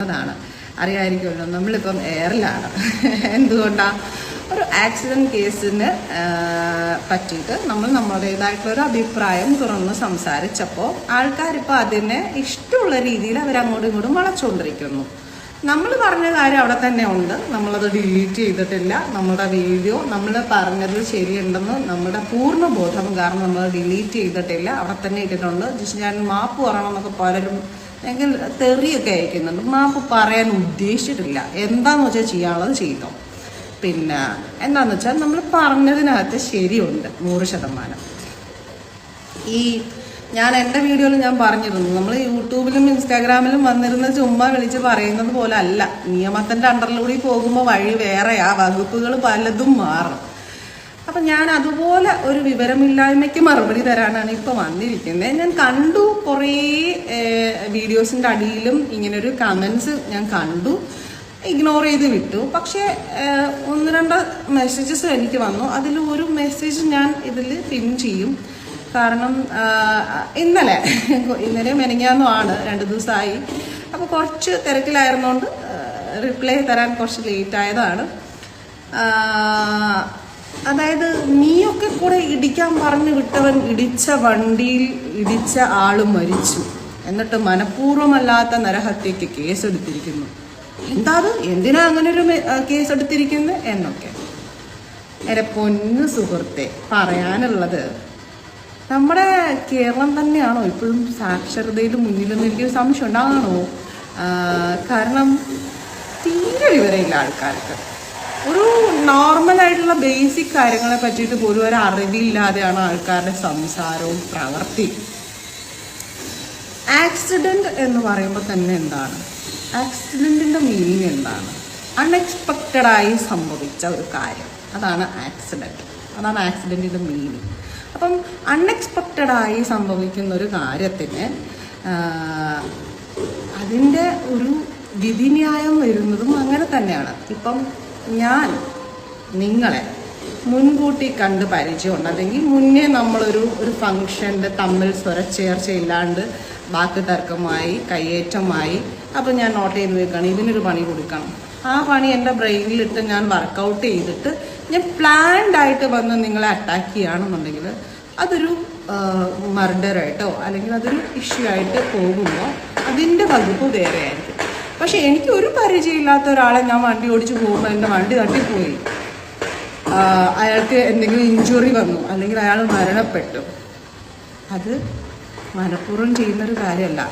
ാണ് അറിയാമായിരിക്കുമല്ലോ. നമ്മളിപ്പം എയറിലാണ്. എന്തുകൊണ്ടാണ്? ഒരു ആക്സിഡന്റ് കേസിന് പറ്റിയിട്ട് നമ്മൾ നമ്മുടേതായിട്ടുള്ളൊരു അഭിപ്രായം തുറന്ന് സംസാരിച്ചപ്പോൾ ആൾക്കാരിപ്പോൾ അതിനെ ഇഷ്ടമുള്ള രീതിയിൽ അവരങ്ങോട്ടും ഇങ്ങോട്ടും വളച്ചുകൊണ്ടിരിക്കുന്നു. നമ്മൾ പറഞ്ഞ കാര്യം അവിടെ തന്നെ ഉണ്ട്, നമ്മളത് ഡിലീറ്റ് ചെയ്തിട്ടില്ല. നമ്മുടെ വീഡിയോ നമ്മൾ പറഞ്ഞത് ശരിയുണ്ടെന്ന് നമ്മുടെ പൂർണ്ണ ബോധം കാരണം നമ്മൾ ഡിലീറ്റ് ചെയ്തിട്ടില്ല, അവിടെ തന്നെ ഇട്ടിട്ടുണ്ട്. ഞാൻ മാപ്പ് പറയണം എന്നൊക്കെ പലരും എങ്കിൽ തെറിയൊക്കെ അയക്കുന്നുണ്ട്. മാപ്പ് പറയാൻ ഉദ്ദേശിച്ചിട്ടില്ല. എന്താന്ന് വെച്ചാൽ ചെയ്യാനുള്ളത് ചെയ്തോ. പിന്നെ എന്താന്ന് വെച്ചാൽ നമ്മൾ പറഞ്ഞതിനകത്ത് ശരിയുണ്ട് 100%. ഞാൻ എൻ്റെ വീഡിയോയിൽ ഞാൻ പറഞ്ഞിരുന്നു, നമ്മൾ യൂട്യൂബിലും ഇൻസ്റ്റാഗ്രാമിലും വന്നിരുന്ന ചുമ്മാ വിളിച്ച് പറയുന്നത് പോലെ അല്ല. നിയമത്തിൻ്റെ അണ്ടറിലൂടെ പോകുമ്പോൾ വഴി വേറെയാ, വകുപ്പുകൾ പലതും മാറും. അപ്പം ഞാൻ അതുപോലെ ഒരു വിവരമില്ലായ്മയ്ക്ക് മറുപടി തരാനാണ് ഇപ്പോൾ വന്നിരിക്കുന്നത്. ഞാൻ കണ്ടു കുറേ വീഡിയോസിൻ്റെ അടിയിലും ഇങ്ങനൊരു കമൻസ് ഞാൻ കണ്ടു, ഇഗ്നോർ ചെയ്ത് വിട്ടു. പക്ഷേ 1-2 മെസ്സേജസ് എനിക്ക് വന്നു. അതിൽ ഒരു മെസ്സേജ് ഞാൻ ഇതിൽ പിൻ ചെയ്യും. കാരണം ഇന്നലെ മെനങ്ങാന്നുമാണ്, 2 ദിവസമായി. അപ്പോൾ കുറച്ച് തിരക്കിലായിരുന്നുകൊണ്ട് റിപ്ലൈ തരാൻ കുറച്ച് ലേറ്റ് ആയതാണ്. അതായത് നീയൊക്കെ കൂടെ ഇടിക്കാൻ പറഞ്ഞു വിട്ടവൻ ഇടിച്ച വണ്ടിയിൽ ഇടിച്ച ആള് മരിച്ചു, എന്നിട്ട് മനഃപൂർവ്വമല്ലാത്ത നരഹത്യക്ക് കേസെടുത്തിരിക്കുന്നു. എന്താ അത്? എന്തിനാ അങ്ങനെ ഒരു കേസെടുത്തിരിക്കുന്നത് എന്നൊക്കെ. എൻ്റെ പൊന്നു സുഹൃത്തെ, പറയാനുള്ളത് നമ്മുടെ കേരളം തന്നെയാണോ ഇപ്പോഴും സാക്ഷരതയിൽ മുന്നിലെന്ന് എനിക്കൊരു സംശയം ഉണ്ടാകണോ? കാരണം തീരെ വിവരമില്ല ആൾക്കാർക്ക്. ഒരു നോർമലായിട്ടുള്ള ബേസിക് കാര്യങ്ങളെ പറ്റിയിട്ട് പോലും ഒരു അറിവില്ലാതെയാണ് ആൾക്കാരുടെ സംസാരവും പ്രവൃത്തിയും. ആക്സിഡന്റ് എന്ന് പറയുമ്പോൾ തന്നെ എന്താണ്? ആക്സിഡന്റിന്റെ മീനിങ് എന്താണ്? അൺഎക്സ്പെക്റ്റഡായി സംഭവിച്ച ഒരു കാര്യം, അതാണ് ആക്സിഡന്റ്. അതാണ് ആക്സിഡന്റിന്റെ മീനിങ്. അപ്പം അൺഎക്സ്പെക്റ്റഡായി സംഭവിക്കുന്ന ഒരു കാര്യത്തിന് അതിൻ്റെ ഒരു വിധിന്യായം വരുന്നതും അങ്ങനെ തന്നെയാണ്. ഇപ്പം ഞാൻ നിങ്ങളെ മുൻകൂട്ടി കണ്ട് പരിചയമുണ്ട്, അല്ലെങ്കിൽ മുന്നേ നമ്മളൊരു ഫംഗ്ഷൻ്റെ തമ്മിൽ സ്വരച്ചേർച്ചയില്ലാണ്ട് വാക്ക് തർക്കമായി കയ്യേറ്റമായി. അപ്പം ഞാൻ നോട്ട് ചെയ്ത് വെക്കണം, ഇതിനൊരു പണി കൊടുക്കണം. ആ പണി എൻ്റെ ബ്രെയിനിലിട്ട് ഞാൻ വർക്കൗട്ട് ചെയ്തിട്ട് ഞാൻ പ്ലാൻഡ് ആയിട്ട് വന്ന് നിങ്ങളെ അറ്റാക്ക് ചെയ്യുകയാണെന്നുണ്ടെങ്കിൽ അതൊരു മർഡറായിട്ടോ അല്ലെങ്കിൽ അതൊരു ഇഷ്യൂ ആയിട്ട് പോകുമ്പോൾ അതിൻ്റെ വകുപ്പ് വേറെ ആയിരിക്കും. പക്ഷെ എനിക്ക് ഒരു പരിചയമില്ലാത്ത ഒരാളെ ഞാൻ വണ്ടി ഓടിച്ച് പോകുമ്പോൾ എൻ്റെ വണ്ടി തട്ടിപ്പോയി, അയാൾക്ക് എന്തെങ്കിലും ഇഞ്ചുറി വന്നു അല്ലെങ്കിൽ അയാൾ മരണപ്പെട്ടു, അത് മനഃപൂർവ്വം ചെയ്യുന്നൊരു കാര്യമല്ല.